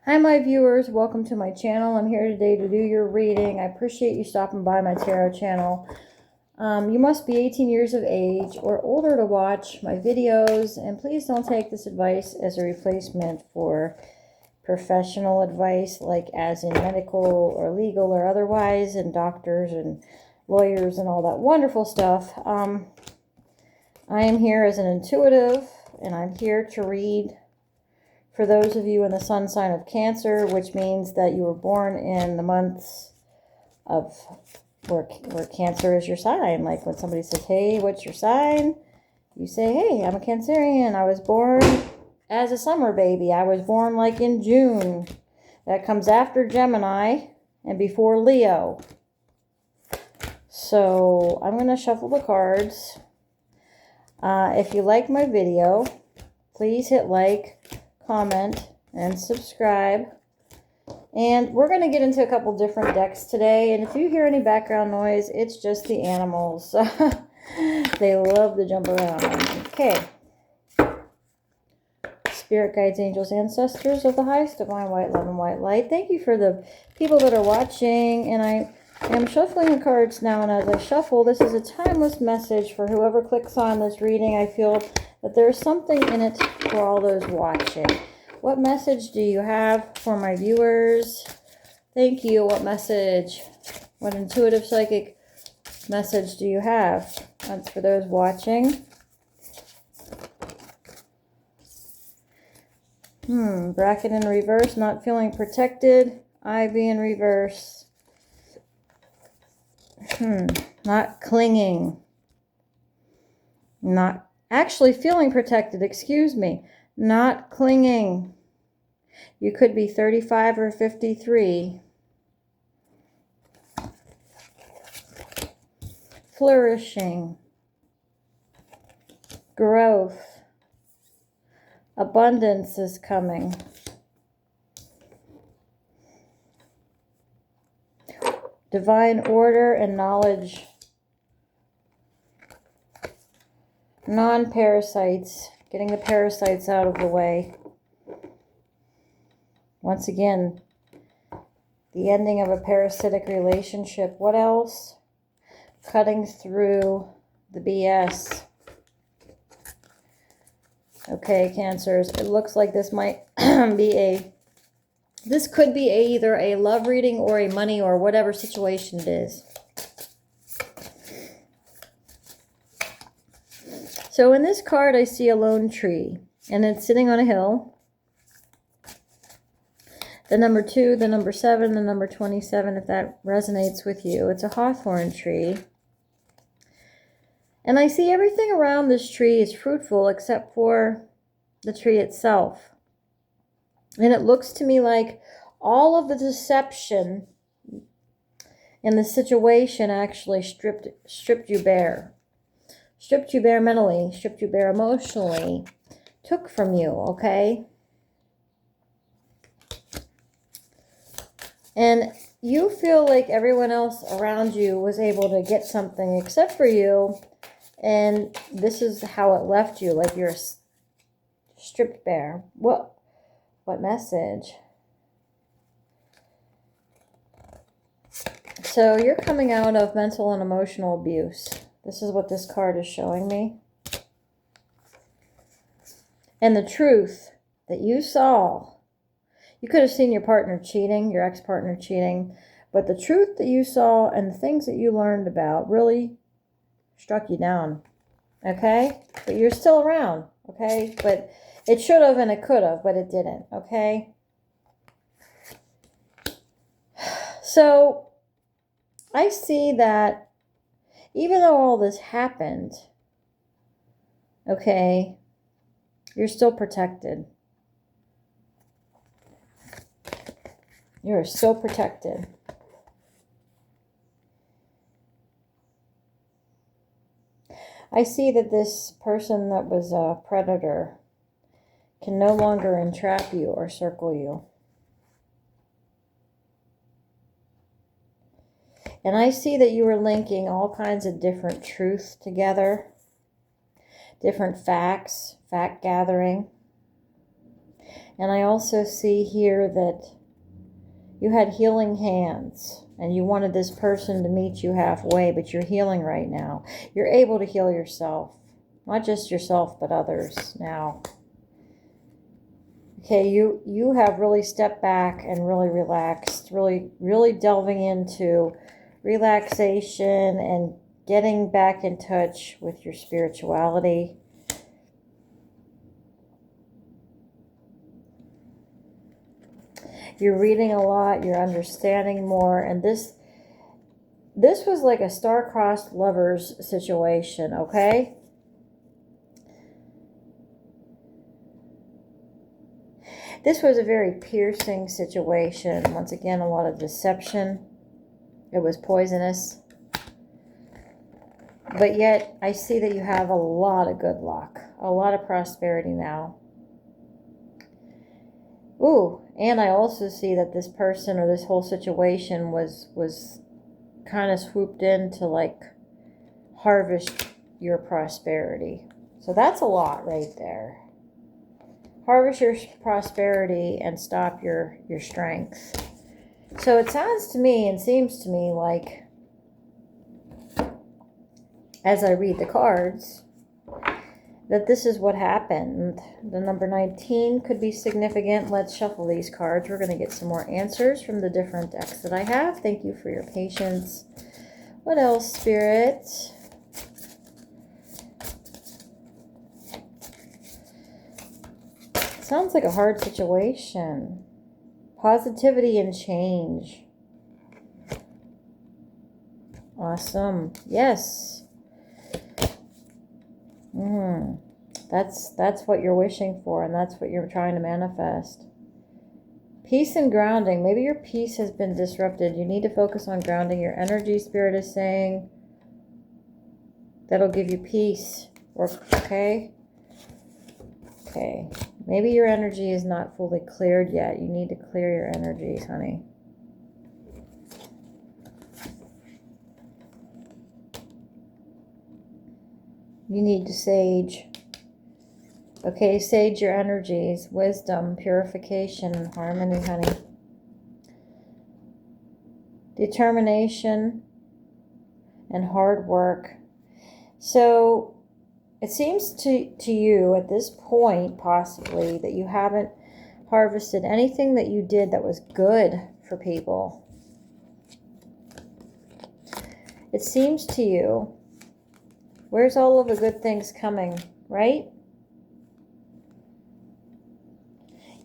Hi, my viewers. Welcome to my channel. I'm here today to do your reading. I appreciate you stopping by my tarot channel. You must be 18 years of age or older to watch my videos, and please don't take this advice as a replacement for professional advice, like as in medical or legal or otherwise, and doctors and lawyers and all that wonderful stuff. I am here as an intuitive, and I'm here to read for those of you in the sun sign of Cancer, which means that you were born in the months of where Cancer is your sign. Like when somebody says, hey, what's your sign? You say, hey, I'm a Cancerian. I was born as a summer baby. I was born like in June. That comes after Gemini and before Leo. So I'm going to shuffle the cards. If you like my video, please hit like, comment, and subscribe. And we're going to get into a couple different decks today. And if you hear any background noise, it's just the animals. They love to jump around. Okay. Spirit guides, angels, ancestors of the highest divine white love and white light. Thank you for the people that are watching. And I am shuffling the cards now. And as I shuffle, this is a timeless message for whoever clicks on this reading. I feel that there's something in it for all those watching. What message do you have for my viewers? Thank you. What message? What intuitive psychic message do you have? That's for those watching. Bracket in reverse, not feeling protected. Ivy in reverse. Not clinging. Not actually feeling protected, excuse me. Not clinging. You could be 35 or 53. Flourishing. Growth. Abundance is coming. Divine order and knowledge. Non-parasites. Getting the parasites out of the way. Once again, the ending of a parasitic relationship. What else? Cutting through the BS. Okay, Cancers, it looks like this might be this could be either a love reading or a money or whatever situation it is. So in this card, I see a lone tree, and it's sitting on a hill. The number 2, the number 7, the number 27, if that resonates with you. It's a hawthorn tree. And I see everything around this tree is fruitful except for the tree itself. And it looks to me like all of the deception in the situation actually stripped you bare. Stripped you bare mentally, stripped you bare emotionally, took from you, okay? And you feel like everyone else around you was able to get something except for you. And this is how it left you, like you're stripped bare. What message? So you're coming out of mental and emotional abuse. This is what this card is showing me. And the truth that you saw, you could have seen your partner cheating, your ex-partner cheating, but the truth that you saw and the things that you learned about really struck you down, okay? But you're still around, okay? But it should have and it could have, but it didn't, okay? So I see that even though all this happened, okay, you're still protected. You're still protected. I see that this person that was a predator can no longer entrap you or circle you. And I see that you were linking all kinds of different truths together, different facts, fact gathering. And I also see here that you had healing hands and you wanted this person to meet you halfway, but you're healing right now. You're able to heal yourself. Not just yourself, but others now. Okay, you have really stepped back and really relaxed, really delving into relaxation and getting back in touch with your spirituality. You're reading a lot, you're understanding more, and this was like a star-crossed lovers situation, okay? This was a very piercing situation. Once again, a lot of deception. It was poisonous. But yet, I see that you have a lot of good luck. A lot of prosperity now. Ooh, and I also see that this person or this whole situation was kind of swooped in to like harvest your prosperity. So that's a lot right there. Harvest your prosperity and stop your strength. So it sounds to me and seems to me like, as I read the cards, that this is what happened. The number 19 could be significant. Let's shuffle these cards. We're going to get some more answers from the different decks that I have. Thank you for your patience. What else, Spirit? Sounds like a hard situation. Positivity and change. Awesome. Yes. That's what you're wishing for, and that's what you're trying to manifest. Peace and grounding. Maybe your peace has been disrupted. You need to focus on grounding your energy. Spirit is saying that'll give you peace. Okay? Okay. Maybe your energy is not fully cleared yet. You need to clear your energies, honey. You need to sage. Okay, sage your energies. Wisdom, purification, and harmony, honey. Determination and hard work. So it seems to you at this point, possibly, that you haven't harvested anything that you did that was good for people. It seems to you, where's all of the good things coming, right?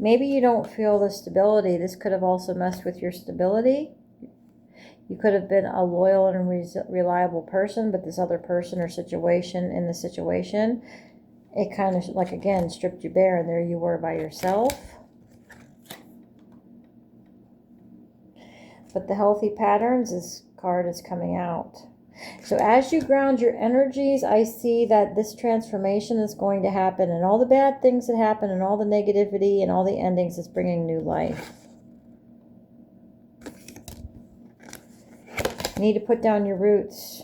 Maybe you don't feel the stability. This could have also messed with your stability. You could have been a loyal and reliable person, but this other person or situation in the situation, it kind of, like, again, stripped you bare, and there you were by yourself. But the healthy patterns, this card is coming out. So as you ground your energies, I see that this transformation is going to happen, and all the bad things that happen and all the negativity and all the endings is bringing new life. You need to put down your roots.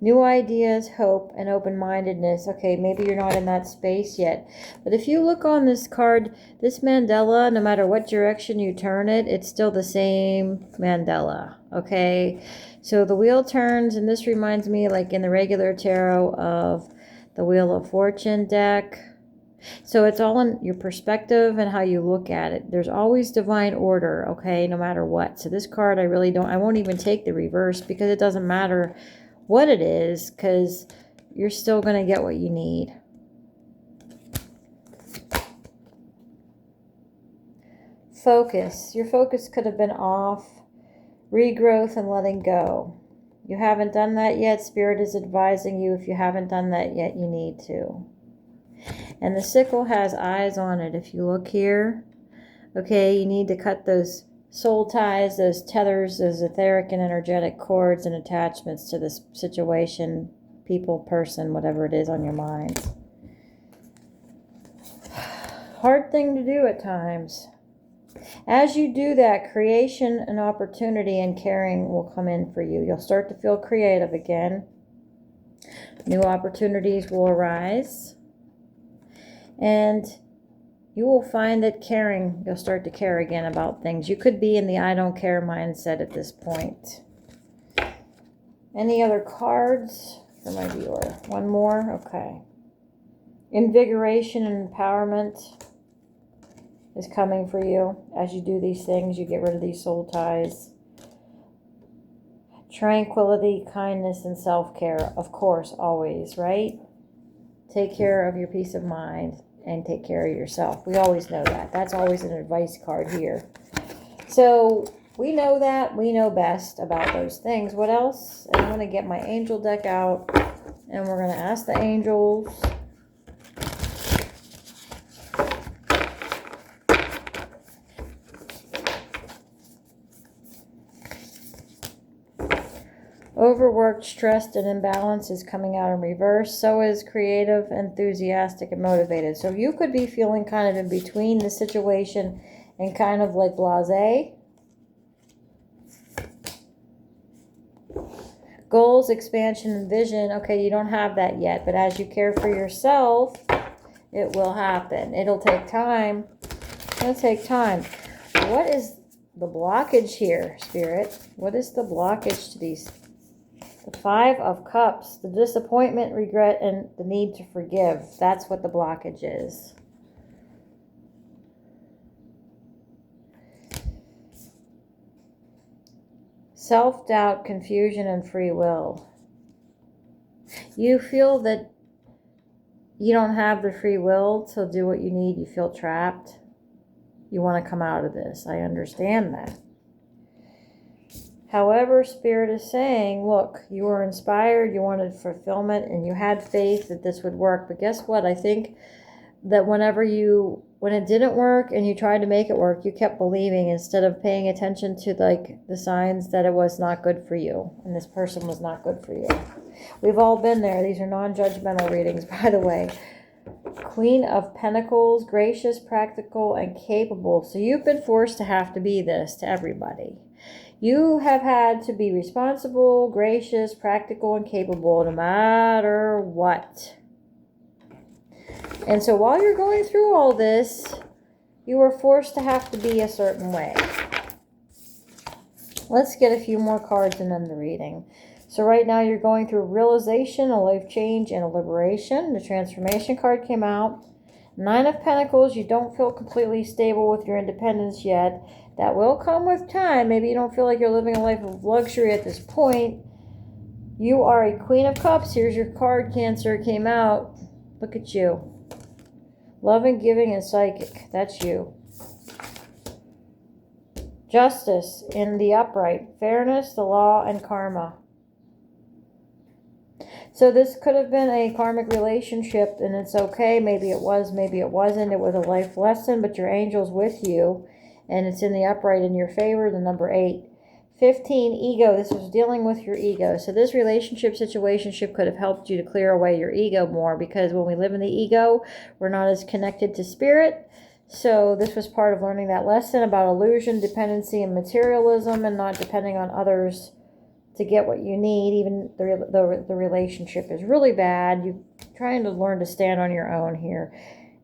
New ideas, hope, and open-mindedness. Okay, maybe you're not in that space yet. But if you look on this card, this mandala, no matter what direction you turn it, it's still the same mandala. Okay? So the wheel turns, and this reminds me, like in the regular tarot, of the Wheel of Fortune deck. So it's all in your perspective and how you look at it. There's always divine order, okay, no matter what. So this card, I won't even take the reverse, because it doesn't matter what it is, because you're still going to get what you need. Focus. Your focus could have been off. Regrowth and letting go. You haven't done that yet. Spirit is advising you, if you haven't done that yet, you need to. And the sickle has eyes on it. If you look here, okay, you need to cut those soul ties, those tethers, those etheric and energetic cords and attachments to this situation, people, person, whatever it is on your mind. Hard thing to do at times. As you do that, creation and opportunity and caring will come in for you. You'll start to feel creative again. New opportunities will arise. And you will find that caring, you'll start to care again about things. You could be in the I don't care mindset at this point. Any other cards for my viewer? One more? Okay. Invigoration and empowerment is coming for you. As you do these things, you get rid of these soul ties. Tranquility, kindness, and self-care. Of course, always, right? Take care of your peace of mind and take care of yourself. We always know that. That's always an advice card here. So we know that. We know best about those things. What else? I'm going to get my angel deck out and we're going to ask the angels. Overworked, stressed, and imbalanced is coming out in reverse. So is creative, enthusiastic, and motivated. So you could be feeling kind of in between the situation and kind of like blasé. Goals, expansion, and vision. Okay, you don't have that yet. But as you care for yourself, it will happen. It'll take time. It'll take time. What is the blockage here, Spirit? What is the blockage to these? The Five of Cups, the disappointment, regret, and the need to forgive. That's what the blockage is. Self-doubt, confusion, and free will. You feel that you don't have the free will to do what you need. You feel trapped. You want to come out of this. I understand that. However, Spirit is saying, look, you were inspired, you wanted fulfillment, and you had faith that this would work. But guess what? I think that when it didn't work and you tried to make it work, you kept believing instead of paying attention to like the signs that it was not good for you and this person was not good for you. We've all been there. These are non-judgmental readings, by the way. Queen of Pentacles, gracious, practical, and capable. So you've been forced to have to be this to everybody. You have had to be responsible, gracious, practical, and capable no matter what. And so while you're going through all this, you are forced to have to be a certain way. Let's get a few more cards and end the reading. So right now you're going through realization, a life change, and a liberation. The transformation card came out. Nine of Pentacles, you don't feel completely stable with your independence yet. That will come with time. Maybe you don't feel like you're living a life of luxury at this point. You are a Queen of Cups. Here's your card, Cancer. It came out. Look at you. Loving, giving, and psychic. That's you. Justice in the upright. Fairness, the law, and karma. So this could have been a karmic relationship, and it's okay. Maybe it was, maybe it wasn't. It was a life lesson, but your angel's with you, and it's in the upright in your favor, the number 8. 15, ego. This was dealing with your ego. So this relationship situationship could have helped you to clear away your ego more, because when we live in the ego, we're not as connected to spirit. So this was part of learning that lesson about illusion, dependency, and materialism, and not depending on others to get what you need. Even the relationship is really bad. You're trying to learn to stand on your own here.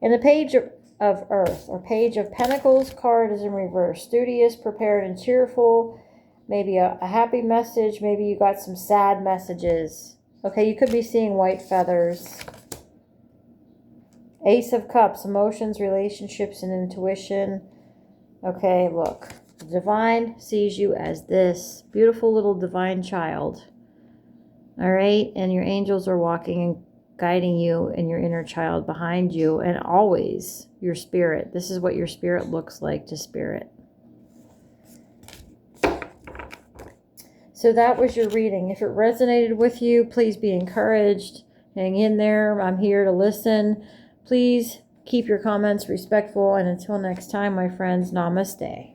And the Page of Earth, or Page of Pentacles card, is in reverse. Studious, prepared, and cheerful. Maybe a happy message. Maybe you got some sad messages. Okay, you could be seeing white feathers. Ace of Cups, emotions, relationships, and intuition. Okay, look. The divine sees you as this beautiful little divine child. All right? And your angels are walking and guiding you and your inner child behind you, and always your spirit. This is what your spirit looks like to spirit. So that was your reading. If it resonated with you, please be encouraged. Hang in there. I'm here to listen. Please keep your comments respectful. And until next time, my friends, namaste.